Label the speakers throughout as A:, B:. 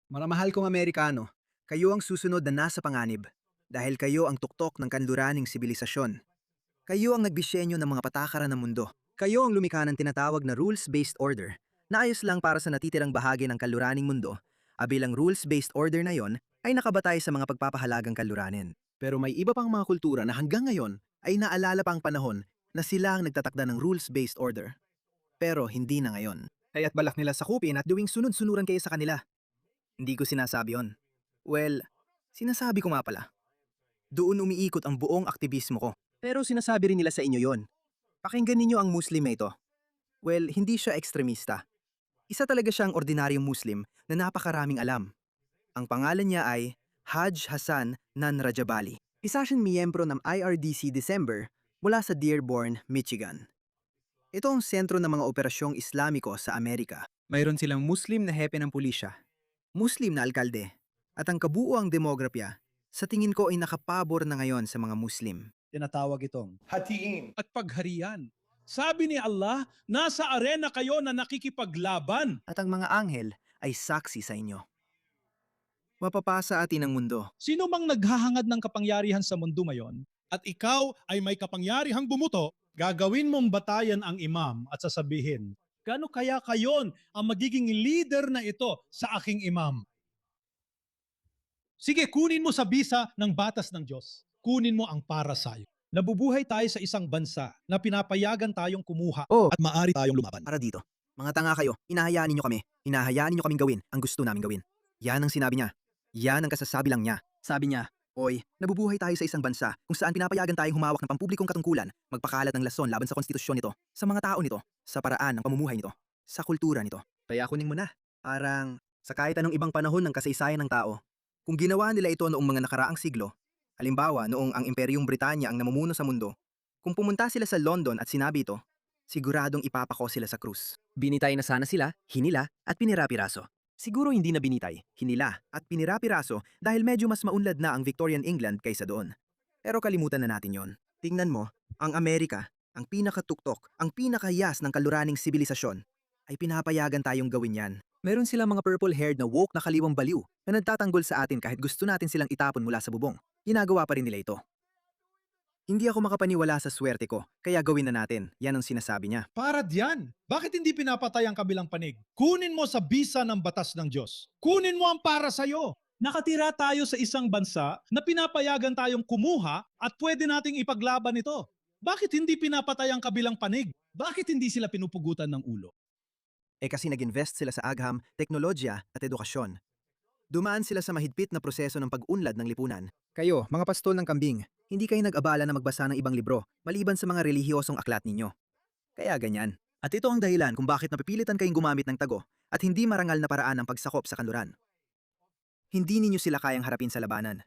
A: Mga mahal kong Amerikano, kayo ang susunod na nasa panganib dahil kayo ang tuktok ng kanluraning sibilisasyon. Kayo ang nagdisenyo ng mga patakaran ng mundo. Kayo ang lumikha ng tinatawag na rules-based order na ayos lang para sa natitirang bahagi ng kanluraning mundo. Bilang rules-based order na yon ay nakabatay sa mga pagpapahalagang kanluranin. Pero may iba pang mga kultura na hanggang ngayon ay naalala pa ang panahon na sila ang nagtatakda ng rules-based order. Pero hindi na ngayon. Kaya't balak nila sakupin at gawing sunod-sunuran kayo sa kanila. Hindi ko sinasabi yon. Well, sinasabi ko nga pala. Doon umiikot ang buong aktivismo ko. Pero sinasabi rin nila sa inyo yon. Pakinggan ninyo ang Muslim na ito. Well, hindi siya ekstremista. Isa talaga siyang ordinaryong Muslim na napakaraming alam. Ang pangalan niya ay Haj Hassan Nanrajabali. Isa siyang miyembro ng IRDC December mula sa Dearborn, Michigan. Ito ang sentro ng mga operasyong Islamiko sa Amerika. Mayroon silang Muslim na hepe ng pulisya, Muslim na alkalde, at ang kabuuang demografya sa tingin ko ay nakapabor na ngayon sa mga Muslim.
B: Tinatawag itong
C: hatiin.
D: At pagharian. Sabi ni Allah, nasa arena kayo na nakikipaglaban.
A: At ang mga anghel ay saksi sa inyo. Mapapasa atin ang mundo.
D: Sino mang naghahangad ng kapangyarihan sa mundo ngayon, at ikaw ay may kapangyarihang bumuto, gagawin mong batayan ang imam at sasabihin, gaano kaya kayon ang magiging leader na ito sa aking imam? Sige, kunin mo sa bisa ng batas ng Diyos. Kunin mo ang para sa'yo. Nabubuhay tayo sa isang bansa na pinapayagan tayong kumuha at maari tayong lumaban.
A: Para dito. Mga tanga kayo, hinahayaan ninyo kami. Hinahayaan ninyo kaming gawin ang gusto namin gawin. Yan ang sinabi niya. Yan ang kasasabi lang niya. Sabi niya, Oy, nabubuhay tayo sa isang bansa kung saan pinapayagan tayong humawak ng pampublikong katungkulan, magpakalat ng lason laban sa konstitusyon nito, sa mga tao nito, sa paraan ng pamumuhay nito, sa kultura nito. Kaya kunin mo na. Parang sa kahit anong ibang panahon ng kasaysayan ng tao, kung ginawa nila ito noong mga nakaraang siglo, halimbawa noong ang Imperyong Britanya ang namumuno sa mundo, kung pumunta sila sa London at sinabi ito, siguradong ipapako sila sa krus. Binitay na sana sila, hinila, at pinirapiraso. Siguro hindi na binitay, hinila, at pinirapiraso dahil medyo mas maunlad na ang Victorian England kaysa doon. Pero kalimutan na natin yon. Tingnan mo, ang Amerika, ang pinakatuktok, ang pinakahiyas ng kaluraning sibilisasyon, ay pinapayagan tayong gawin yan. Meron silang mga purple-haired na woke na kaliwang baliw na nagtatanggol sa atin kahit gusto natin silang itapon mula sa bubong. Ginagawa pa rin nila ito. Hindi ako makapaniwala sa swerte ko, kaya gawin na natin. Yan ang sinasabi niya.
D: Para diyan. Bakit hindi pinapatay ang kabilang panig? Kunin mo sa bisa ng batas ng Diyos. Kunin mo ang para sa'yo. Nakatira tayo sa isang bansa na pinapayagan tayong kumuha at pwede nating ipaglaban ito. Bakit hindi pinapatay ang kabilang panig? Bakit hindi sila pinupugutan ng ulo?
A: Kasi nag-invest sila sa agham, teknolohiya at edukasyon. Dumaan sila sa mahigpit na proseso ng pag-unlad ng lipunan. Kayo, mga pastol ng kambing, hindi kayo nag-abala na magbasa ng ibang libro maliban sa mga relihiyosong aklat ninyo. Kaya ganyan. At ito ang dahilan kung bakit napipilitan kayong gumamit ng tago at hindi marangal na paraan ng pagsakop sa kanluran. Hindi ninyo sila kayang harapin sa labanan.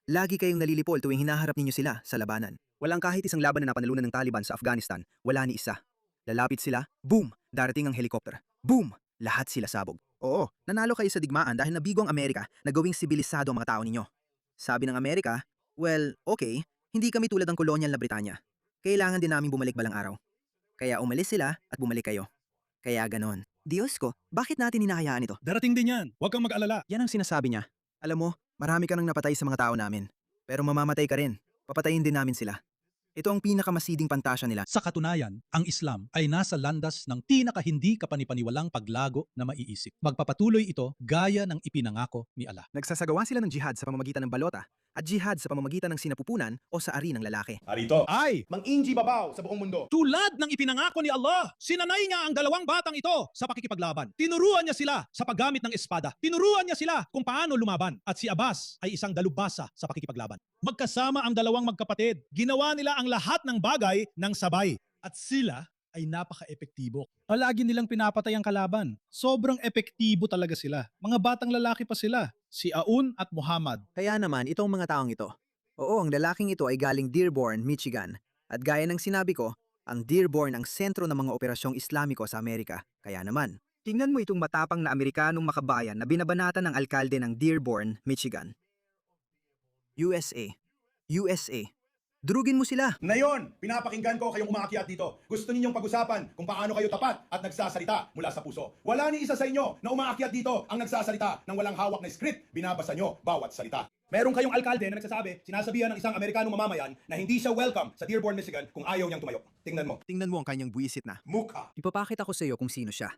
A: Lagi kayong nalilipol tuwing hinaharap ninyo sila sa labanan. Walang kahit isang laban na napanalunan ng Taliban sa Afghanistan, wala ni isa. Lalapit sila, boom! Darating ang helicopter. Boom! Lahat sila sabog. Oo, nanalo kayo sa digmaan dahil nabigo ang Amerika na gawing sibilisado ang mga tao ninyo. Sabi ng Amerika, well, okay, hindi kami tulad ng kolonyal na Britanya. Kailangan din namin bumalik balang araw. Kaya umalis sila at bumalik kayo. Kaya ganon. Diyos ko, bakit natin hinahayaan ito?
D: Darating din yan. Huwag kang mag-alala.
A: Yan ang sinasabi niya. Alam mo, marami ka nang napatay sa mga tao namin. Pero mamamatay ka rin. Papatayin din namin sila. Ito ang pinakamasiding pantasya nila.
D: Sa katunayan, ang Islam ay nasa landas ng hindi kapanipaniwalang paglago na maiisip. Magpapatuloy ito gaya ng ipinangako ni Allah.
A: Nagsasagawa sila ng jihad sa pamamagitan ng balota at jihad sa pamamagitan ng sinapupunan o sa ari ng lalaki.
C: Narito,
D: Ay,
C: mang-inji babaw sa buong mundo.
D: tulad ng ipinangako ni Allah, sinanay niya ang dalawang batang ito sa pakikipaglaban. Tinuruan niya sila sa paggamit ng espada. Tinuruan niya sila kung paano lumaban. At si Abbas ay isang dalubhasa sa pakikipaglaban. Magkasama ang dalawang magkapatid. Ginawa nila ang lahat ng bagay ng sabay. At sila ay napaka-epektibo. Lagi nilang pinapatay ang kalaban. Sobrang epektibo talaga sila. Mga batang lalaki pa sila. Si Aun at Muhammad.
A: Kaya naman, itong mga taong ito. Oo, ang lalaking ito ay galing Dearborn, Michigan. At gaya ng sinabi ko, ang Dearborn ang sentro ng mga operasyong Islamiko sa Amerika. Kaya naman, tingnan mo itong matapang na Amerikanong makabayan na binabanatan ng alkalde ng Dearborn, Michigan. USA. USA. Durugin mo sila.
C: Ngayon, pinapakinggan ko kayong umaakyat dito. Gusto ninyong pag-usapan kung paano kayo tapat at nagsasalita mula sa puso. Wala ni isa sa inyo na umaakyat dito ang nagsasalita ng walang hawak na script. Binabasa nyo bawat salita. Meron kayong alkalde na nagsasabi, sinasabihan ng isang Amerikanong mamamayan na hindi siya welcome sa Dearborn, Michigan kung ayaw niyang tumayo. Tingnan mo.
A: Tingnan mo ang kanyang buwisit na.
C: Mukha.
A: Ipapakita ko sa iyo kung sino siya.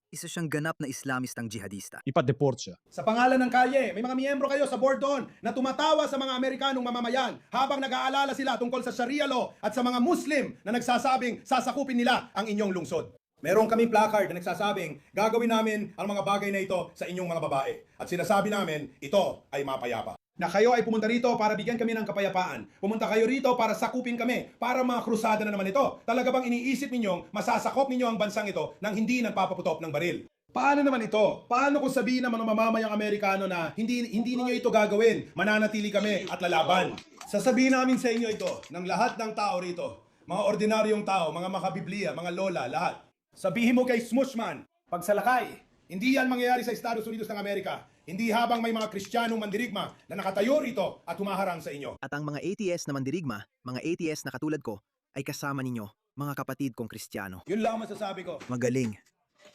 A: Isa siyang ganap na Islamistang jihadista.
D: Ipa-deport siya.
C: Sa pangalan ng kalye, may mga miyembro kayo sa board doon na tumatawa sa mga Amerikanong mamamayan habang nag-aalala sila tungkol sa Sharia law at sa mga Muslim na nagsasabing sasakupin nila ang inyong lungsod. Meron kaming placard na nagsasabing gagawin namin ang mga bagay na ito sa inyong mga babae. At sinasabi namin, ito ay mapayapa. Na kayo ay pumunta rito para bigyan kami ng kapayapaan. Pumunta kayo rito para sakupin kami, para mga krusada na naman ito. Talaga bang iniisip ninyong masasakop ninyo ang bansang ito nang hindi nagpapaputok ng baril? Paano naman ito? Paano kung sabihin ng mga mamamayang Amerikano na hindi ninyo ito gagawin, mananatili kami at lalaban? Sasabihin namin sa inyo ito ng lahat ng tao rito, mga ordinaryong tao, mga makabibliya, mga lola, lahat. Sabihin mo kay Smushman, pagsalakay, hindi yan mangyayari sa Estados Unidos ng Amerika. Hindi habang may mga Kristiyanong mandirigma na nakatayo rito at humaharang sa inyo.
A: At ang mga ATS na mandirigma, mga ATS na katulad ko, ay kasama ninyo, mga kapatid kong Kristiyano.
C: Yun lang ang masasabi ko.
A: Magaling.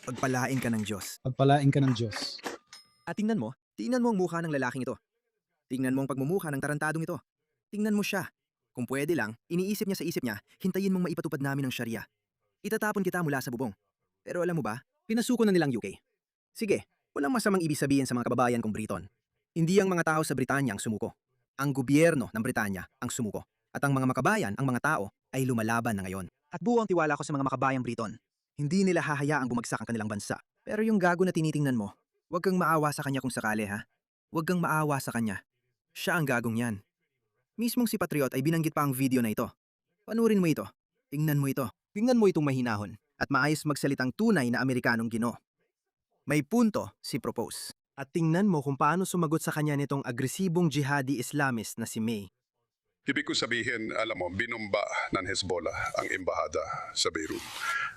A: Pagpalain ka ng Diyos.
D: Pagpalain ka ng Diyos.
A: At tingnan mo ang mukha ng lalaking ito. Tingnan mo ang pagmumukha ng tarantadong ito. Tingnan mo siya. Kung pwede lang, iniisip niya sa isip niya, hintayin mong maipatupad namin ang Sharia. Itatapon kita mula sa bubong. Pero alam mo ba, pinasuko na nilang UK. Sige, walang masamang ibig sabihin sa mga kababayan kong Briton. Hindi ang mga tao sa Britanya ang sumuko. Ang gobyerno ng Britanya ang sumuko. At ang mga makabayan, ang mga tao, ay lumalaban na ngayon. At buo ang tiwala ko sa mga makabayang Briton. Hindi nila hahayaang bumagsak ang kanilang bansa. Pero yung gago na tinitingnan mo, huwag kang maawa sa kanya kung sakali ha. Huwag kang maawa sa kanya. Siya ang gagong yan. Mismong si Patriot ay binanggit pa ang video na ito. Panurin mo ito. Tingnan mo ito. Tingnan mo itong mahinahon at maayos magsalitang tunay na Amerikanong Ginoo. May punto si Propose. At tingnan mo kung paano sumagot sa kanya nitong agresibong jihadi Islamist na si May.
B: Ibig ko sabihin, alam mo, binumba ng Hezbollah ang embahada sa Beirut.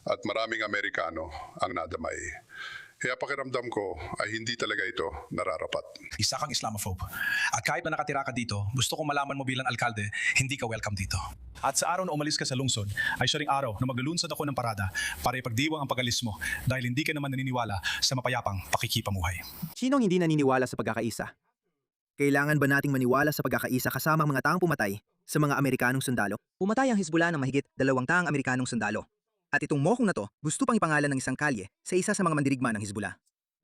B: At maraming Amerikano ang nadamay. Kaya pakiramdam ko ay hindi talaga ito nararapat.
E: Isa kang Islamophobe. At kahit na nakatira ka dito, gusto kong malaman mo bilang alkalde, hindi ka welcome dito. At sa araw na umalis ka sa lungsod, ay siya ring araw na maglulunsad ako ng parada para ipagdiwang ang pag-alis mo dahil hindi ka naman naniniwala sa mapayapang pakikipamuhay.
A: Sinong hindi naniniwala sa pagkakaisa? Kailangan ba nating maniwala sa pagkakaisa kasama ang mga taong pumatay sa mga Amerikanong sundalo? Pumatay ang Hezbollah ng mahigit 200 Amerikanong sundalo. At itong mokong na to, gusto pang ipangalan ng isang kalye sa isa sa mga mandirigma ng Hezbollah.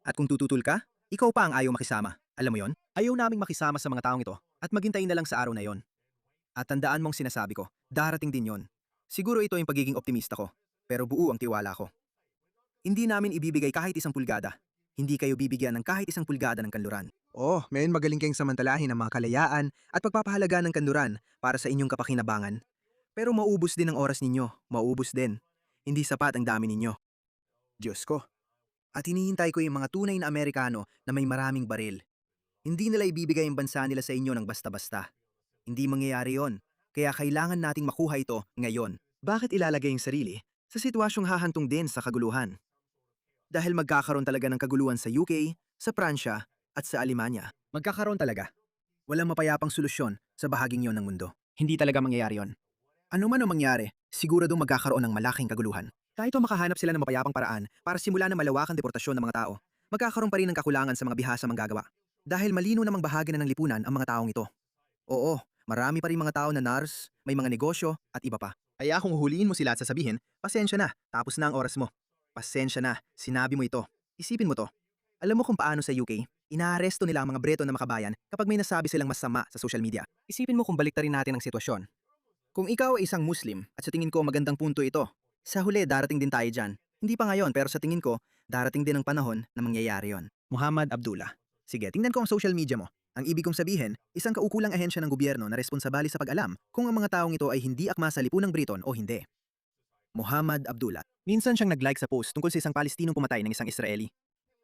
A: At kung tututul ka, ikaw pa ang ayaw makisama. Alam mo yon? Ayaw naming makisama sa mga taong ito at maghintay na lang sa araw na yon. At tandaan mong sinasabi ko, darating din yon. Siguro ito yung pagiging optimista ko, pero buo ang tiwala ko. Hindi namin ibibigay kahit 1 pulgada. Hindi kayo bibigyan ng kahit 1 pulgada ng kanluran. Oh, men magaling kayong samantalahin ang mga kalayaan at pagpapahalaga ng kanluran para sa inyong kapakinabangan. Pero maubos din ang oras ninyo, maubos din. Hindi sapat ang dami ninyo. Diyos ko. At hinihintay ko yung mga tunay na Amerikano na may maraming baril. Hindi nila ibibigay ang bansa nila sa inyo ng basta-basta. Hindi mangyayari yon. Kaya kailangan nating makuha ito ngayon. Bakit ilalagay ang sarili sa sitwasyong hahantong din sa kaguluhan? Dahil magkakaroon talaga ng kaguluhan sa UK, sa Pransya, at sa Alemanya. Magkakaroon talaga. Walang mapayapang solusyon sa bahaging yon ng mundo. Hindi talaga mangyayari yon. Ano man ang mangyari, siguradong magkakaroon ng malaking kaguluhan. Kahit makahanap sila ng mapayapang paraan para simulan ng malawakang deportasyon ng mga tao, magkakaroon pa rin ng kakulangan sa mga bihasa manggagawa. Dahil malino namang bahagi na ng lipunan ang mga taong ito. Oo, marami pa rin mga tao na nars, may mga negosyo, at iba pa. Kaya kung huhuliin mo sila at sasabihin, pasensya na, tapos na ang oras mo. Pasensya na, sinabi mo ito. Isipin mo to. Alam mo kung paano sa UK, inaaresto nila ang mga Breton na makabayan kapag may nasabi silang masama sa social media. Isipin mo kung baliktarin natin ang sitwasyon. Kung ikaw ay isang Muslim at sa tingin ko magandang punto ito, sa huli darating din tayo dyan. Hindi pa ngayon pero sa tingin ko, darating din ang panahon na mangyayari yon. Muhammad Abdullah. Sige, tingnan ko ang social media mo. Ang ibig kong sabihin, isang kaukulang ahensya ng gobyerno na responsabali sa pag-alam kung ang mga taong ito ay hindi akma sa lipunang Briton o hindi. Muhammad Abdullah. Minsan siyang nag-like sa post tungkol sa isang Palestinong pumatay ng isang Israeli.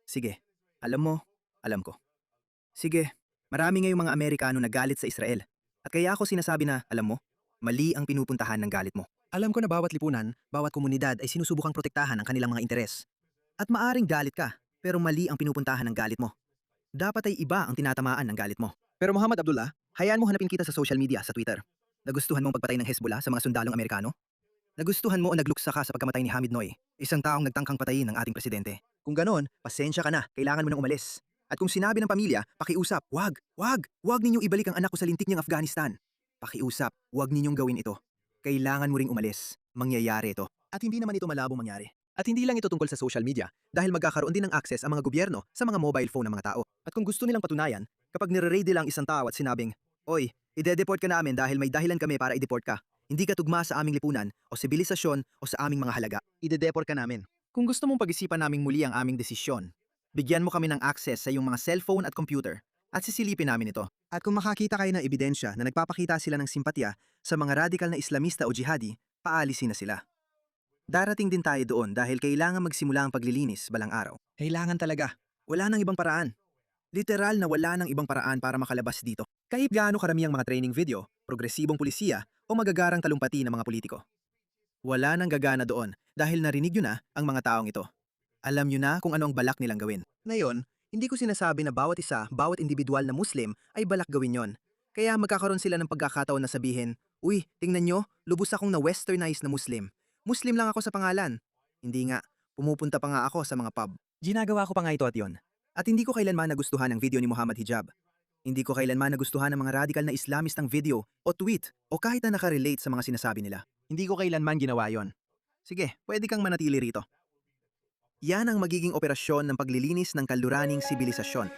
A: Sige, alam mo, alam ko. Sige, marami ngayong mga Amerikano na galit sa Israel. At kaya ako sinasabi na, alam mo, mali ang pinupuntahan ng galit mo. Alam ko na bawat lipunan, bawat komunidad ay sinusubukang protektahan ang kanilang mga interes. At maaring galit ka, pero mali ang pinupuntahan ng galit mo. Dapat ay iba ang tinatamaan ng galit mo. Pero Muhammad Abdullah, hayaan mo hanapin kita sa social media, sa Twitter. Nagustuhan mo ang pagpatay ng Hezbollah sa mga sundalong Amerikano? Nagustuhan mo o nagluksa ka sa pagkamatay ni Hamid Noy, isang taong nagtangkang patayin ng ating presidente? Kung ganon, pasensya ka na, kailangan mo nang umalis. At kung sinabi ng pamilya, pakiusap, wag ninyong ibalik ang anak ko sa lintik niyang Afghanistan. Pakiusap, wag ninyong gawin ito. Kailangan mo ring umalis. Mangyayari ito. At hindi naman ito malabong mangyari. At hindi lang ito tungkol sa social media, dahil magkakaroon din ng access ang mga gobyerno sa mga mobile phone ng mga tao. At kung gusto nilang patunayan, kapag nire-raid nila ang isang tao at sinabing, "Oy, ide-deport ka namin dahil may dahilan kami para i-deport ka. Hindi ka tugma sa aming lipunan o sibilisasyon o sa aming mga halaga. Ide-deport ka namin. Kung gusto mong pag-isipan naming muli ang aming desisyon, bigyan mo kami ng access sa iyong mga cellphone at computer at sisilipin namin ito. At kung makakita kayo ng ebidensya na nagpapakita sila ng simpatya sa mga radikal na Islamista o jihadi, paalisin na sila. Darating din tayo doon dahil kailangan magsimula ang paglilinis balang araw. Kailangan talaga. Wala nang ibang paraan. Literal na wala nang ibang paraan para makalabas dito. Kahit gaano karamihang mga training video, progresibong pulisiya o magagarang talumpati ng mga politiko. Wala nang gagana doon dahil narinig nyo na ang mga taong ito. Alam nyo na kung ano ang balak nilang gawin. Ngayon, hindi ko sinasabi na bawat isa, bawat individual na Muslim ay balak gawin yon. Kaya magkakaroon sila ng pagkakataon na sabihin, "Uy, tingnan nyo, lubos akong na-westernized na Muslim. Muslim lang ako sa pangalan." Hindi nga, pumupunta pa nga ako sa mga pub. Ginagawa ko pa nga ito at yon. At hindi ko kailanman nagustuhan ang video ni Muhammad Hijab. Hindi ko kailanman nagustuhan ang mga radikal na Islamistang video o tweet o kahit na nakarelate sa mga sinasabi nila. Hindi ko kailanman ginawa yon. Sige, pwede kang manatili rito. Yan ang magiging operasyon ng paglilinis ng kalduraning sibilisasyon.